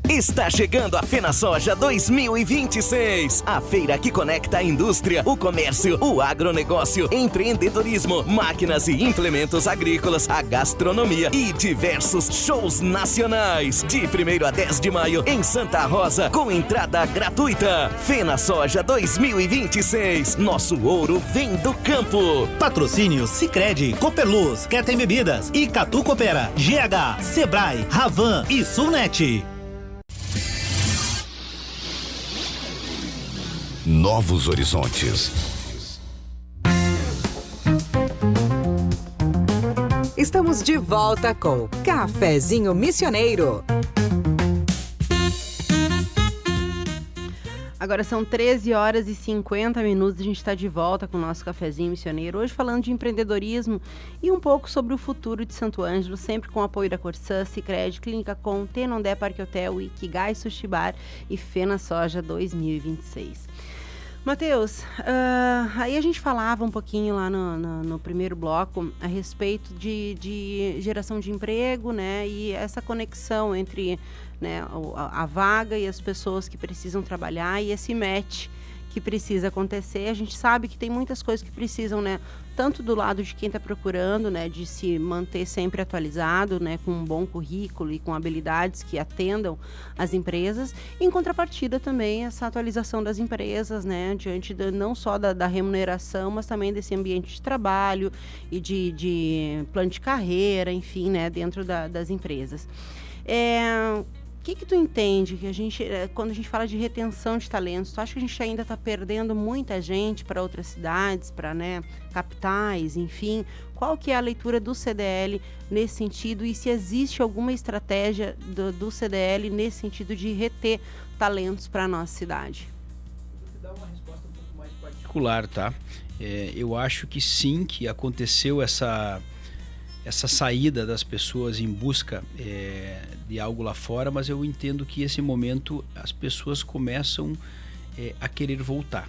Está chegando a Fena Soja 2026. A feira que conecta a indústria, o comércio, o agronegócio, empreendedorismo, máquinas e implementos agrícolas, a gastronomia e diversos shows nacionais. De 1º a 10 de maio em Santa Rosa, com entrada gratuita. Fena Soja 2026. Nosso ouro vem do campo. Patrocínio Sicredi, Copperluz, Quer Tem Bebidas, Icatu Coopera, GH, Sebrae, Ravan e Sulnet. Novos Horizontes. Estamos de volta com Cafezinho Missioneiro. Agora são 13h50, a gente está de volta com o nosso Cafezinho Missioneiro, hoje falando de empreendedorismo e um pouco sobre o futuro de Santo Ângelo, sempre com o apoio da Corsã, Sicredi, Clínica Com, Tenondé Parque Hotel, Ikigai Sushi Bar e Fena Soja 2026. Matheus, aí a gente falava um pouquinho lá no primeiro bloco a respeito de geração de emprego, né, e essa conexão entre, né, a vaga e as pessoas que precisam trabalhar e esse match que precisa acontecer. A gente sabe que tem muitas coisas que precisam, né, tanto do lado de quem está procurando, né, de se manter sempre atualizado, né, com um bom currículo e com habilidades que atendam as empresas, e em contrapartida também essa atualização das empresas, né, diante não só da remuneração, mas também desse ambiente de trabalho e de plano de carreira, enfim, né, dentro das empresas. O que tu entende que quando a gente fala de retenção de talentos, tu acha que a gente ainda está perdendo muita gente para outras cidades, para, né, capitais, enfim? Qual que é a leitura do CDL nesse sentido e se existe alguma estratégia do CDL nesse sentido de reter talentos para a nossa cidade? Vou te dar uma resposta um pouco mais particular, tá? Eu acho que sim, que aconteceu essa saída das pessoas em busca de algo lá fora, mas eu entendo que esse momento as pessoas começam a querer voltar.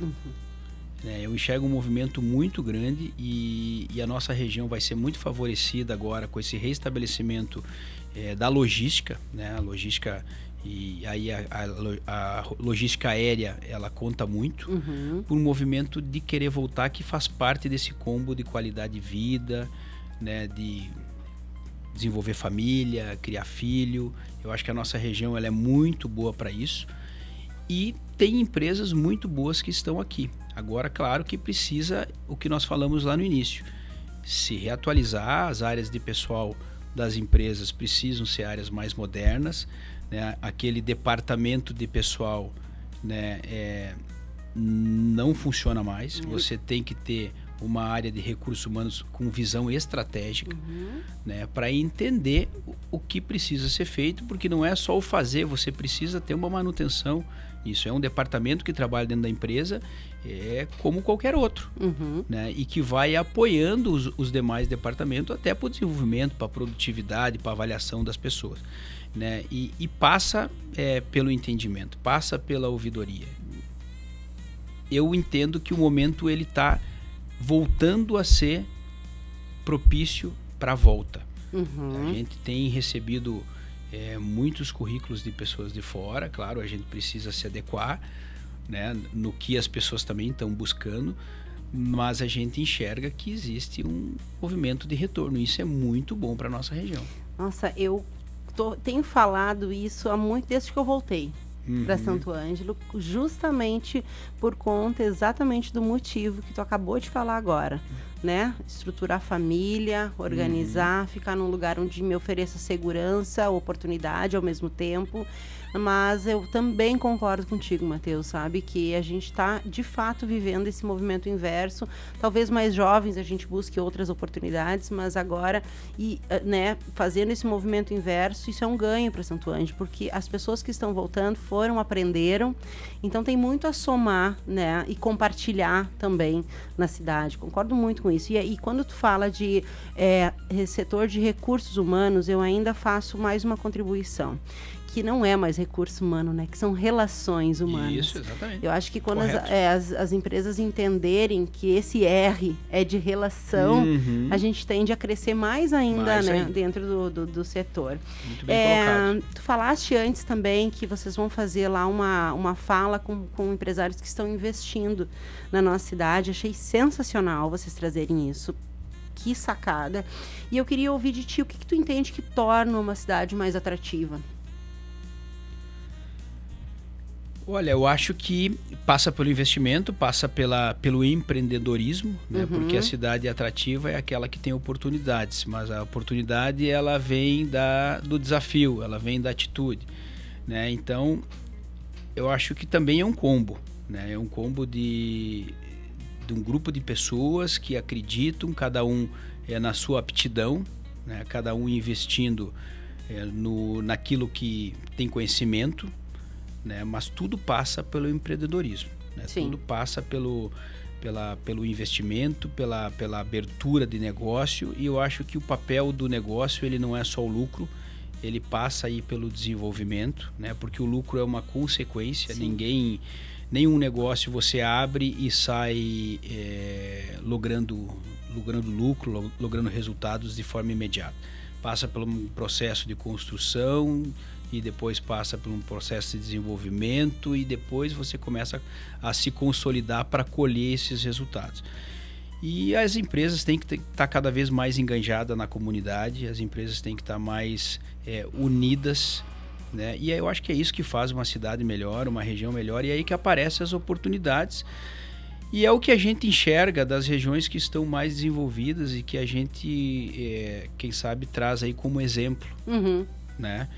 Eu enxergo um movimento muito grande e a nossa região vai ser muito favorecida agora com esse reestabelecimento da logística, né? A logística, e aí a logística aérea, ela conta muito por um movimento de querer voltar, que faz parte desse combo de qualidade de vida, né? De desenvolver família, criar filho. Eu acho que a nossa região ela é muito boa para isso e tem empresas muito boas que estão aqui. Agora, claro que precisa, o que nós falamos lá no início, se reatualizar. As áreas de pessoal das empresas precisam ser áreas mais modernas, né? Aquele departamento de pessoal, né, não funciona mais. Você tem que ter uma área de recursos humanos com visão estratégica, né, para entender o que precisa ser feito, porque não é só o fazer, você precisa ter uma manutenção. Isso é um departamento que trabalha dentro da empresa, como qualquer outro, né, e que vai apoiando os demais departamentos até para o desenvolvimento, para a produtividade, para a avaliação das pessoas, né, e passa pelo entendimento, passa pela ouvidoria. Eu entendo que o momento ele está voltando a ser propício para a volta. A gente tem recebido muitos currículos de pessoas de fora. Claro, a gente precisa se adequar, né, no que as pessoas também estão buscando, mas a gente enxerga que existe um movimento de retorno. Isso é muito bom para a nossa região. Nossa, eu tenho falado isso há muito, desde que eu voltei para Santo Ângelo, justamente por conta exatamente do motivo que tu acabou de falar agora, né? Estruturar a família, organizar, ficar num lugar onde me ofereça segurança, oportunidade ao mesmo tempo. Mas eu também concordo contigo, Matheus, sabe? Que a gente está, de fato, vivendo esse movimento inverso. Talvez mais jovens a gente busque outras oportunidades, mas agora, né, fazendo esse movimento inverso, isso é um ganho para Santo Ângelo, porque as pessoas que estão voltando aprenderam, então tem muito a somar, né, e compartilhar também na cidade. Concordo muito com isso. E quando tu fala de setor de recursos humanos, eu ainda faço mais uma contribuição, que não é mais recurso humano, né? Que são relações humanas. Isso, exatamente. Eu acho que quando as empresas entenderem que esse R é de relação, a gente tende a crescer mais ainda, né? Dentro do setor. Muito bem colocado. Tu falaste antes também que vocês vão fazer lá uma fala com empresários que estão investindo na nossa cidade. Achei sensacional vocês trazerem isso. Que sacada. E eu queria ouvir de ti, o que tu entende que torna uma cidade mais atrativa? Olha, eu acho que passa pelo investimento, passa pelo empreendedorismo, né? Porque a cidade atrativa é aquela que tem oportunidades, mas a oportunidade ela vem do desafio, ela vem da atitude, né? Então, eu acho que também é um combo, né? É um combo de um grupo de pessoas que acreditam, cada um na sua aptidão, né? Cada um investindo naquilo que tem conhecimento, né? Mas tudo passa pelo empreendedorismo, né? Tudo passa pelo investimento, pela abertura de negócio, e eu acho que o papel do negócio ele não é só o lucro, ele passa aí pelo desenvolvimento, né? Porque o lucro é uma consequência. Nenhum negócio você abre e sai logrando lucro, logrando resultados de forma imediata. Passa por um processo de construção e depois passa por um processo de desenvolvimento e depois você começa a se consolidar para colher esses resultados. E as empresas têm que estar cada vez mais enganjadas na comunidade, as empresas têm que estar mais unidas, né? E eu acho que é isso que faz uma cidade melhor, uma região melhor, e é aí que aparecem as oportunidades. E é o que a gente enxerga das regiões que estão mais desenvolvidas e que a gente, quem sabe, traz aí como exemplo, né?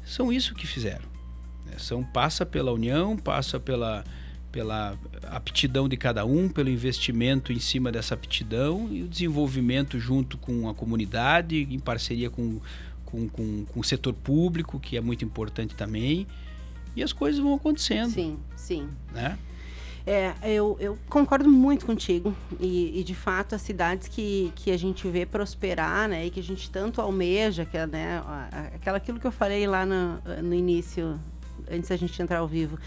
São isso que fizeram, né? Passa pela união, passa pela aptidão de cada um, pelo investimento em cima dessa aptidão e o desenvolvimento junto com a comunidade, em parceria com o setor público, que é muito importante também, e as coisas vão acontecendo. Sim. Né? Eu concordo muito contigo e de fato as cidades que a gente vê prosperar, né, e que a gente tanto almeja, que é, né, aquilo que eu falei lá no início, antes da gente entrar ao vivo,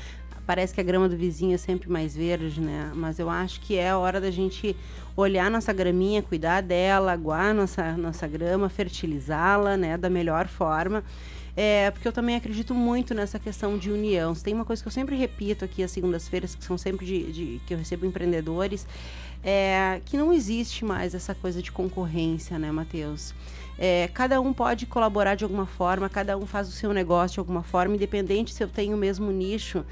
parece que a grama do vizinho é sempre mais verde, né? Mas eu acho que é a hora da gente olhar nossa graminha, cuidar dela, aguar nossa grama, fertilizá-la, né, da melhor forma. Porque eu também acredito muito nessa questão de união. Tem uma coisa que eu sempre repito aqui às segundas-feiras, que são sempre que eu recebo empreendedores, que não existe mais essa coisa de concorrência, né, Matheus? Cada um pode colaborar de alguma forma, cada um faz o seu negócio de alguma forma, independente se eu tenho o mesmo nicho.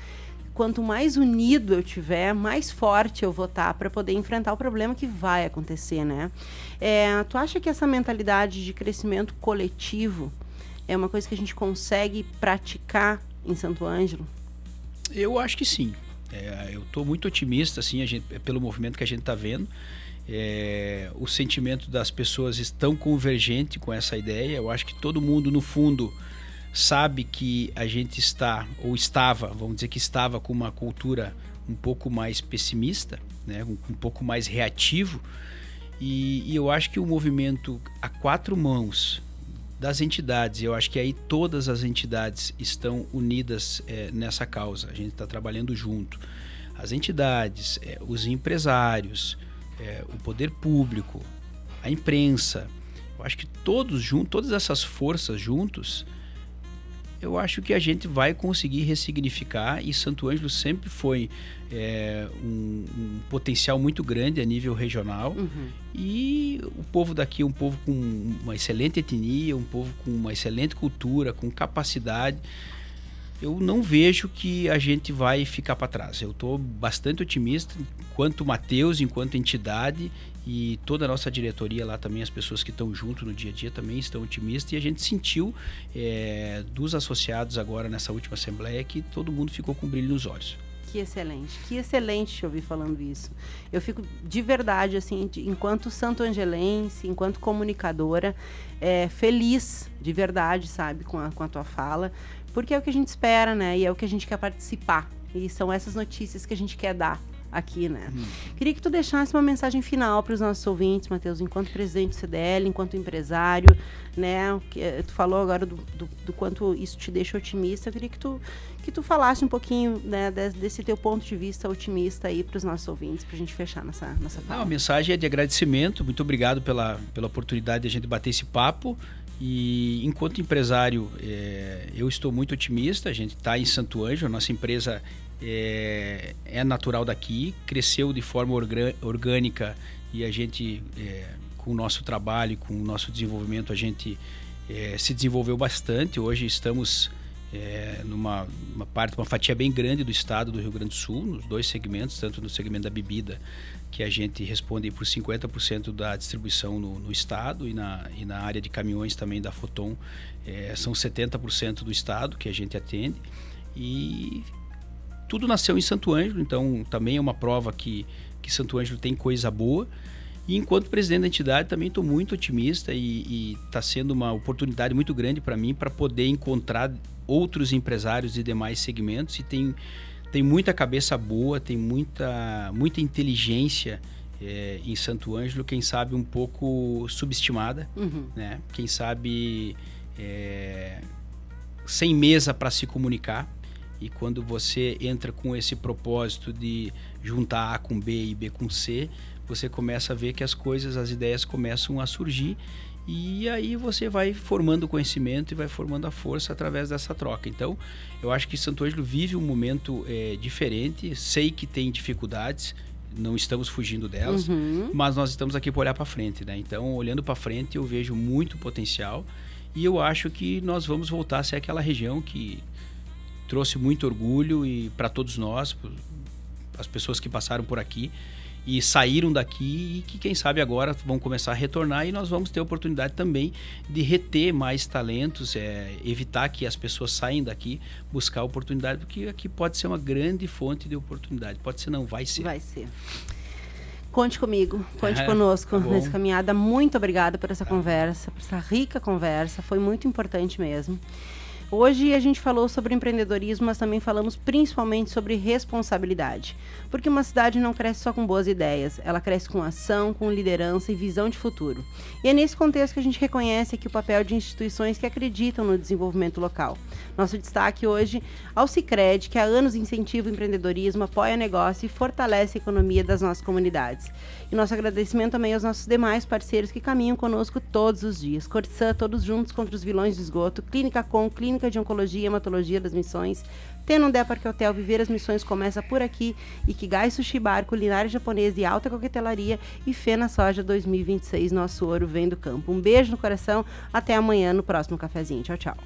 Quanto mais unido eu tiver, mais forte eu vou estar para poder enfrentar o problema que vai acontecer, né? Tu acha que essa mentalidade de crescimento coletivo é uma coisa que a gente consegue praticar em Santo Ângelo? Eu acho que sim. Eu estou muito otimista, assim, pelo movimento que a gente está vendo. O sentimento das pessoas estão convergente com essa ideia. Eu acho que todo mundo, no fundo, sabe que a gente está, ou estava, vamos dizer que estava com uma cultura um pouco mais pessimista, né? Um pouco mais reativo. E eu acho que o movimento a 4 mãos das entidades, eu acho que aí todas as entidades estão unidas nessa causa. A gente está trabalhando junto. As entidades, os empresários, o poder público, a imprensa. Eu acho que todos juntos, todas essas forças juntos, eu acho que a gente vai conseguir ressignificar, e Santo Ângelo sempre foi um potencial muito grande a nível regional. E o povo daqui é um povo com uma excelente etnia, um povo com uma excelente cultura, com capacidade. Eu não vejo que a gente vai ficar para trás. Eu estou bastante otimista, enquanto Matheus, enquanto entidade, e toda a nossa diretoria lá também, as pessoas que estão junto no dia a dia também estão otimistas, e a gente sentiu dos associados agora nessa última assembleia que todo mundo ficou com brilho nos olhos. Que excelente te ouvir falando isso. Eu fico de verdade, assim, enquanto santo-angelense, enquanto comunicadora, feliz de verdade, sabe, com a tua fala, porque é o que a gente espera, né, e é o que a gente quer participar, e são essas notícias que a gente quer dar aqui, né. Queria que tu deixasse uma mensagem final para os nossos ouvintes, Matheus, enquanto presidente do CDL, enquanto empresário, né, tu falou agora do quanto isso te deixa otimista. Eu queria que tu falasse um pouquinho, né, desse teu ponto de vista otimista aí para os nossos ouvintes, para a gente fechar nessa fala. A mensagem é de agradecimento, muito obrigado pela oportunidade de a gente bater esse papo. E enquanto empresário, eu estou muito otimista. A gente está em Santo Ângelo, a nossa empresa é natural daqui, cresceu de forma orgânica, e a gente, com o nosso trabalho, com o nosso desenvolvimento, a gente se desenvolveu bastante. Hoje estamos numa fatia bem grande do estado do Rio Grande do Sul, nos 2 segmentos, tanto no segmento da bebida, que a gente responde por 50% da distribuição no estado, e na área de caminhões também da Foton, são 70% do estado que a gente atende, e tudo nasceu em Santo Ângelo. Então também é uma prova que Santo Ângelo tem coisa boa. E enquanto presidente da entidade também estou muito otimista, e está sendo uma oportunidade muito grande para mim para poder encontrar outros empresários de demais segmentos, e tem muita cabeça boa, tem muita inteligência em Santo Ângelo, quem sabe um pouco subestimada, né? Quem sabe sem mesa para se comunicar. E quando você entra com esse propósito de juntar A com B e B com C, você começa a ver que as ideias começam a surgir, e aí você vai formando conhecimento e vai formando a força através dessa troca. Então, eu acho que Santo Ângelo vive um momento diferente. Sei que tem dificuldades, não estamos fugindo delas, mas nós estamos aqui para olhar para frente, né? Então, olhando para frente, eu vejo muito potencial, e eu acho que nós vamos voltar a ser aquela região que trouxe muito orgulho e para todos nós, as pessoas que passaram por aqui e saíram daqui, e que quem sabe agora vão começar a retornar, e nós vamos ter a oportunidade também de reter mais talentos, evitar que as pessoas saiam daqui, buscar oportunidade, porque aqui pode ser uma grande fonte de oportunidade. Pode ser, não, vai ser. Vai ser. Conte comigo, conte conosco nessa caminhada. Muito obrigada por essa conversa, por essa rica conversa, foi muito importante mesmo. Hoje a gente falou sobre empreendedorismo, mas também falamos principalmente sobre responsabilidade. Porque uma cidade não cresce só com boas ideias, ela cresce com ação, com liderança e visão de futuro. E é nesse contexto que a gente reconhece aqui o papel de instituições que acreditam no desenvolvimento local. Nosso destaque hoje ao Sicredi, que há anos incentiva o empreendedorismo, apoia negócio e fortalece a economia das nossas comunidades. E nosso agradecimento também aos nossos demais parceiros que caminham conosco todos os dias. Corsã, todos juntos contra os vilões do esgoto, Clínica Com, Clínica de Oncologia e Hematologia das Missões, Tenondé Parque Hotel, Viver as Missões começa por aqui, Ikigai Sushi Bar, Culinária Japonesa e Alta Coquetelaria e Fena Soja 2026, nosso ouro vem do campo. Um beijo no coração, até amanhã no próximo cafezinho. Tchau, tchau.